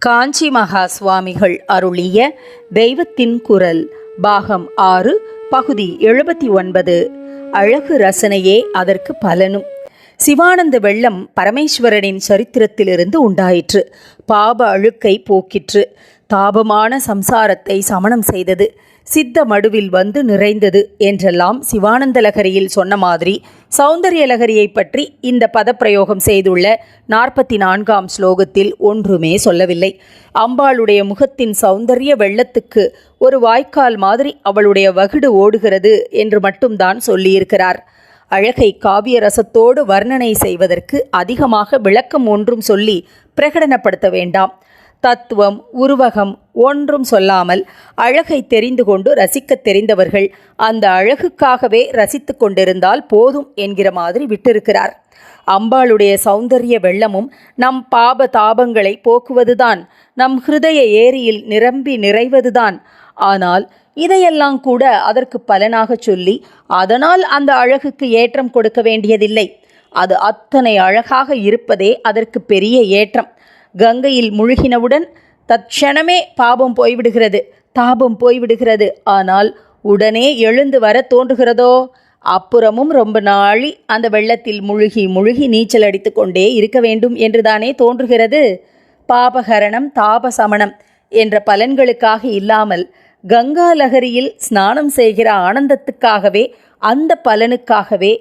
காஞ்சி மகா சுவாமிகள் அருளிய தெய்வத்தின் குரல் பாகம் 6 பகுதி 79. அழகு ரசனையே அதற்கு பலனும். சிவானந்த வெள்ளம் பரமேஸ்வரனின் சரித்திரத்திலிருந்து உண்டாயிற்று. பாப அழுக்கை போக்கிற்று. தாபமான சம்சாரத்தை சமணம் செய்தது. சித்த மடுவில் வந்து நிறைந்தது என்றெல்லாம் சிவானந்த லகரியில் சொன்ன மாதிரி சௌந்தரிய லகரியை பற்றி இந்த பதப்பிரயோகம் செய்துள்ள 44ஆம் ஸ்லோகத்தில் ஒன்றுமே சொல்லவில்லை. அம்பாளுடைய முகத்தின் சௌந்தரிய வெள்ளத்துக்கு ஒரு வாய்க்கால் மாதிரி அவளுடைய வகிடு ஓடுகிறது என்று மட்டும்தான் சொல்லியிருக்கிறார். அழகை காவிய ரசத்தோடு வர்ணனை செய்வதற்கு அதிகமாக விளக்கம் ஒன்றும் சொல்லி பிரகடனப்படுத்த வேண்டாம். தத்துவம் உருவகம் ஒன்றும் சொல்லாமல் அழகை தெரிந்து கொண்டு ரசிக்க தெரிந்தவர்கள் அந்த அழகுக்காகவே ரசித்து கொண்டிருந்தால் போதும் என்கிற மாதிரி விட்டிருக்கிறார். அம்பாளுடைய சௌந்தரிய வெள்ளமும் நம் பாப தாபங்களை போக்குவதுதான், நம் ஹிருதய ஏரியில் நிரம்பி நிறைவதுதான். ஆனால் இதையெல்லாம் கூட அதற்கு பலனாக சொல்லி அதனால் அந்த அழகுக்கு ஏற்றம் கொடுக்க வேண்டியதில்லை. அது அத்தனை அழகாக இருப்பதே அதற்கு பெரிய ஏற்றம். கங்கையில் முழுகினவுடன் தட்சணமே பாபம் போய்விடுகிறது, தாபம் போய்விடுகிறது. ஆனால் உடனே எழுந்து வர தோன்றுகிறதோ? அப்புறமும் ரொம்ப நாளி அந்த வெள்ளத்தில் முழுகி முழுகி நீச்சல் அடித்து கொண்டே இருக்க வேண்டும் என்றுதானே தோன்றுகிறது. பாபகரணம் தாபசமணம் என்ற பலன்களுக்காக இல்லாமல் கங்கா லகரியில் ஸ்நானம் செய்கிற ஆனந்தத்துக்காகவே, அந்த பலனுக்காகவே,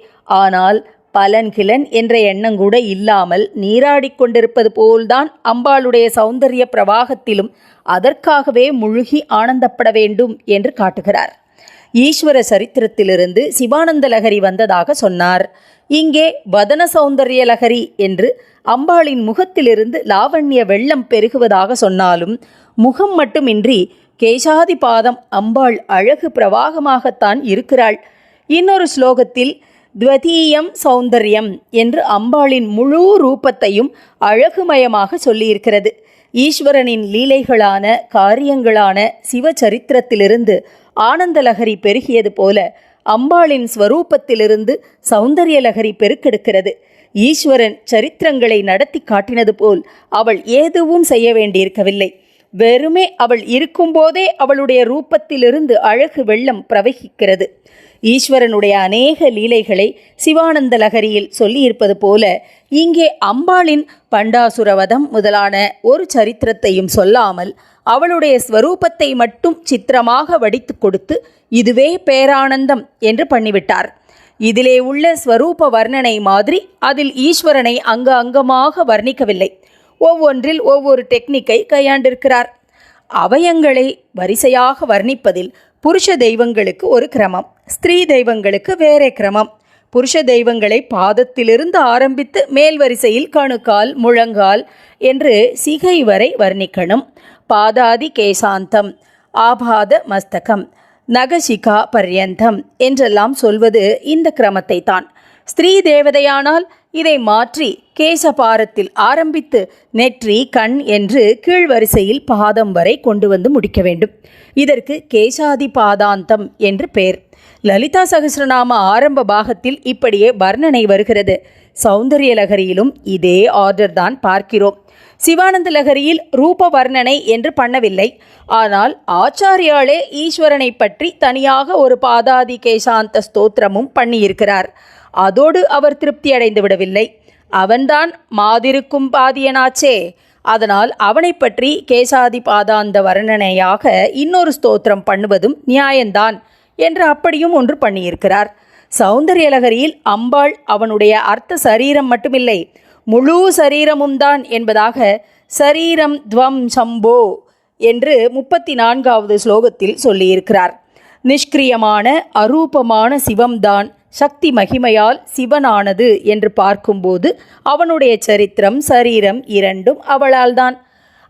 ஆனால் பலன்கிலன் என்ற எண்ணங்கூட இல்லாமல் நீராடிக்கொண்டிருப்பது போல்தான் அம்பாளுடைய சௌந்தரிய பிரவாகத்திலும் அதற்காகவே முழுகி ஆனந்தப்பட வேண்டும் என்று காட்டுகிறார். ஈஸ்வர சரித்திரத்திலிருந்து சிவானந்த லகரி வந்ததாக சொன்னார். இங்கே வதன சௌந்தரிய லகரி என்று அம்பாளின் முகத்திலிருந்து லாவண்ய வெள்ளம் பெருகுவதாக சொன்னாலும் முகம் மட்டுமின்றி கேசாதி பாதம் அம்பாள் அழகு பிரவாகமாகத்தான் இருக்கிறாள். இன்னொரு ஸ்லோகத்தில் துவதீயம் சௌந்தர்யம் என்று அம்பாளின் முழு ரூபத்தையும் அழகுமயமாக சொல்லியிருக்கிறது. ஈஸ்வரனின் லீலைகளான காரியங்களான சிவச்சரித்திரத்திலிருந்து ஆனந்த லகரி பெருகியது போல அம்பாளின் ஸ்வரூபத்திலிருந்து சௌந்தரிய லகரி பெருக்கெடுக்கிறது. ஈஸ்வரன் சரித்திரங்களை நடத்தி காட்டினது போல் அவள் எதுவும் செய்ய வேண்டியிருக்கவில்லை. வெறுமே அவள் இருக்கும்போதே அவளுடைய ரூபத்திலிருந்து அழகு வெள்ளம் பிரவகிக்கிறது. ஈஸ்வரனுடைய அநேக லீலைகளை சிவானந்த லகரியில் சொல்லியிருப்பது போல இங்கே அம்பாளின் பண்டாசுரவதம் முதலான ஒரு சரித்திரத்தையும் சொல்லாமல் அவளுடைய ஸ்வரூபத்தை மட்டும் சித்திரமாக வடித்து கொடுத்து இதுவே பேரானந்தம் என்று பண்ணிவிட்டார். இதிலே உள்ள ஸ்வரூப வர்ணனை மாதிரி அதில் ஈஸ்வரனை அங்கமாக வர்ணிக்கவில்லை. ஒவ்வொன்றில் ஒவ்வொரு டெக்னிக்கை கையாண்டிருக்கிறார். அவயங்களை வரிசையாக வர்ணிப்பதில் புருஷ தெய்வங்களுக்கு ஒரு கிரமம், ஸ்திரீ தெய்வங்களுக்கு வேறே கிரமம். புருஷ தெய்வங்களை பாதத்திலிருந்து ஆரம்பித்து மேல் வரிசையில் கணுக்கால் முழங்கால் என்று சிகை வரை வர்ணிக்கணும். பாதாதி கேசாந்தம், ஆபாத மஸ்தகம், நகசிகா பர்யந்தம் என்றெல்லாம் சொல்வது இந்த கிரமத்தை தான். ஸ்திரீ தேவதையானால் இதை மாற்றி கேசபாரத்தில் ஆரம்பித்து நெற்றி கண் என்று கீழ்வரிசையில் பாதம் வரை கொண்டு வந்து முடிக்க வேண்டும். இதற்கு கேசாதி பாதாந்தம் என்று பெயர். லலிதா சகஸ்ரநாம ஆரம்ப பாகத்தில் இப்படியே வர்ணனை வருகிறது. சௌந்தரிய லகரியிலும் இதே ஆர்டர் தான் பார்க்கிறோம். சிவானந்த லகரியில் ரூப வர்ணனை என்று பண்ணவில்லை. ஆனால் ஆச்சாரியாலே ஈஸ்வரனை பற்றி தனியாக ஒரு பாதாதி கேசாந்த ஸ்தோத்திரமும் பண்ணியிருக்கிறார். அதோடு அவர் திருப்தி அடைந்து விடவில்லை. அவன்தான் மாதிருக்கும் பாதியனாச்சே. அதனால் அவனை பற்றி கேசாதி பாதாந்த வர்ணனையாக இன்னொரு ஸ்தோத்திரம் பண்ணுவதும் நியாயந்தான் என்று அப்படியும் ஒன்று பண்ணியிருக்கிறார். சௌந்தரிய லகரியில் அம்பாள் அவனுடைய அர்த்த சரீரம் மட்டுமில்லை, முழு சரீரமும் தான் என்பதாக சரீரம் துவம் சம்போ என்று 34வது ஸ்லோகத்தில் சொல்லியிருக்கிறார். நிஷ்கிரியமான அரூபமான சிவம்தான் சக்தி மகிமையால் சிவனானது என்று பார்க்கும்போது அவனுடைய சரித்திரம் சரீரம் இரண்டும் அவளால்தான்.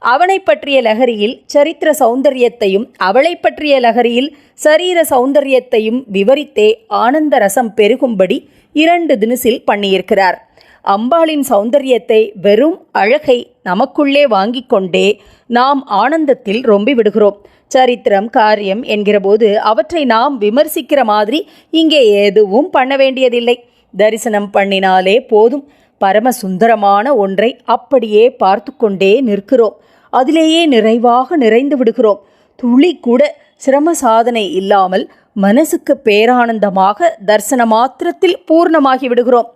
அவனை பற்றிய லகரியில் சரித்திர சௌந்தரியத்தையும் அவளை பற்றிய லகரியில் சரீர சௌந்தரியத்தையும் விவரித்தே ஆனந்த ரசம் பெருகும்படி 2 தினசில் பண்ணியிருக்கிறார். அம்பாளின் சௌந்தரியத்தை வெறும் அழகை நமக்குள்ளே வாங்கி கொண்டே நாம் ஆனந்தத்தில் ரொம்பி விடுகிறோம். சரித்திரம் காரியம் என்கிற போது அவற்றை நாம் விமர்சிக்கிற மாதிரி இங்கே எதுவும் பண்ண வேண்டியதில்லை. தரிசனம் பண்ணினாலே போதும். பரம சுந்தரமான ஒன்றை அப்படியே பார்த்து கொண்டே நிற்கிறோம். அதிலேயே நிறைவாக நிறைந்து விடுகிறோம். துளி கூட சிரம சாதனை இல்லாமல் மனசுக்கு பேரானந்தமாக தரிசன மாத்திரத்தில் பூர்ணமாகி விடுகிறோம்.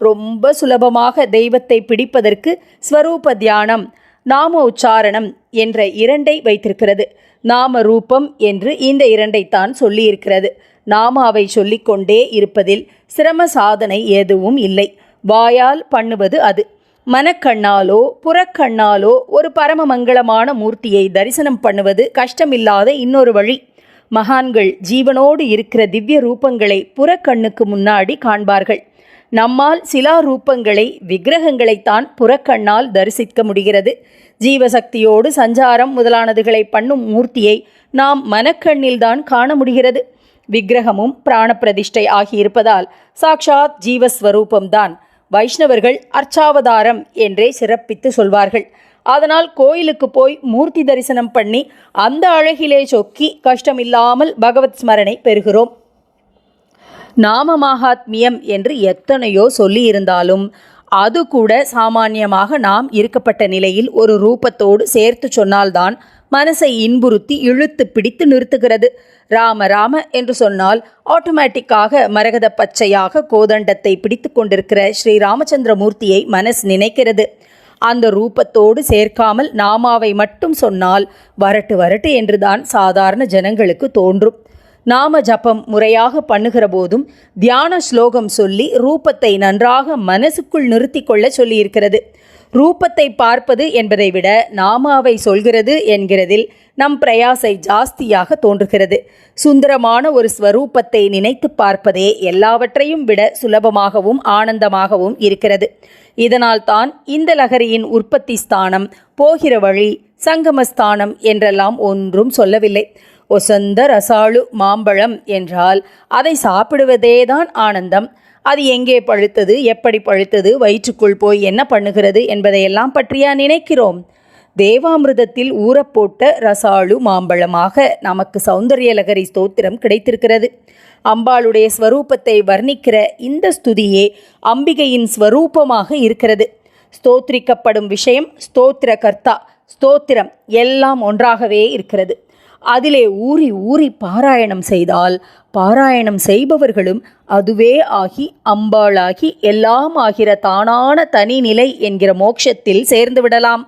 ரொம்ப சுலபமாக தெய்வத்தை பிடிப்பதற்கு ஸ்வரூப தியானம், நாம உச்சாரணம் என்ற 2 வைத்திருக்கிறது. நாம ரூபம் என்று இந்த 2 சொல்லியிருக்கிறது. நாமாவை சொல்லிக்கொண்டே இருப்பதில் சிரம சாதனை எதுவும் இல்லை. வாயால் பண்ணுவது அது. மனக்கண்ணாலோ புறக்கண்ணாலோ ஒரு பரமமங்களமான மூர்த்தியை தரிசனம் பண்ணுவது கஷ்டமில்லாத இன்னொரு வழி. மகான்கள் ஜீவனோடு இருக்கிற திவ்ய ரூபங்களை புறக்கண்ணுக்கு முன்னாடி காண்பார்கள். நம்மால் சிலா ரூபங்களை, விக்கிரகங்களைத்தான் புறக்கண்ணால் தரிசிக்க முடிகிறது. ஜீவசக்தியோடு சஞ்சாரம் முதலானதுகளை பண்ணும் மூர்த்தியை நாம் மனக்கண்ணில்தான் காண முடிகிறது. விக்கிரகமும் பிராணப்பிரதிஷ்டை ஆகியிருப்பதால் சாக்ஷாத் ஜீவஸ்வரூபம்தான். வைஷ்ணவர்கள் அர்ச்சாவதாரம் என்றே சிறப்பித்து சொல்வார்கள். அதனால் கோயிலுக்கு போய் மூர்த்தி தரிசனம் பண்ணி அந்த அழகிலே சொக்கி கஷ்டமில்லாமல் பகவத் ஸ்மரணை பெறுகிறோம். நாம மகாத்மியம் என்று எத்தனையோ சொல்லியிருந்தாலும் அது கூட சாமான்யமாக நாம் இருக்கப்பட்ட நிலையில் ஒரு ரூபத்தோடு சேர்த்து சொன்னால்தான் மனசை இன்புறுத்தி இழுத்து பிடித்து நிறுத்துகிறது. ராம ராம என்று சொன்னால் ஆட்டோமேட்டிக்காக மரகத பச்சையாக கோதண்டத்தை பிடித்து கொண்டிருக்கிற ஸ்ரீ ராமச்சந்திர மூர்த்தியை மனசு நினைக்கிறது. அந்த ரூபத்தோடு சேர்க்காமல் நாமாவை மட்டும் சொன்னால் வரட்டு வரட்டு என்றுதான் சாதாரண ஜனங்களுக்கு தோன்றும். நாம ஜபம் முறையாக பண்ணுகிற போதும் தியான ஸ்லோகம் சொல்லி ரூபத்தை நன்றாக மனசுக்குள் நிறுத்தி கொள்ள சொல்லியிருக்கிறது. ரூபத்தை பார்ப்பது என்பதை விட நாமாவை சொல்கிறது என்கிறதில் நம் பிரயாசை ஜாஸ்தியாக தோன்றுகிறது. சுந்தரமான ஒரு ஸ்வரூபத்தை நினைத்து பார்ப்பதே எல்லாவற்றையும் விட சுலபமாகவும் ஆனந்தமாகவும் இருக்கிறது. இதனால் தான் இந்த லகரியின் உற்பத்தி ஸ்தானம், போகிற வழி, சங்கமஸ்தானம் என்றெல்லாம் ஒன்றும் சொல்லவில்லை. ஒசந்த ரசாளு மாம்பழம் என்றால் அதை சாப்பிடுவதேதான் ஆனந்தம். அது எங்கே பழுத்தது, எப்படி பழுத்தது, வயிற்றுக்குள் போய் என்ன பண்ணுகிறது என்பதையெல்லாம் பற்றியா நினைக்கிறோம்? தேவாமிர்தத்தில் ஊறப்போட்ட ரசாளு மாம்பழமாக நமக்கு சௌந்தர்யலகரி ஸ்தோத்திரம் கிடைத்திருக்கிறது. அம்பாளுடைய ஸ்வரூபத்தை வர்ணிக்கிற இந்த ஸ்துதியே அம்பிகையின் ஸ்வரூபமாக இருக்கிறது. ஸ்தோத்திரிக்கப்படும் விஷயம், ஸ்தோத்திர கர்த்தா, ஸ்தோத்திரம் எல்லாம் ஒன்றாகவே இருக்கிறது. அதிலே ஊறி ஊறி பாராயணம் செய்தால் பாராயணம் செய்பவர்களும் அதுவே ஆகி அம்பாளாகி எல்லாம் ஆகிற தானான தனிநிலை என்கிற மோட்சத்தில் சேர்ந்து விடலாம்.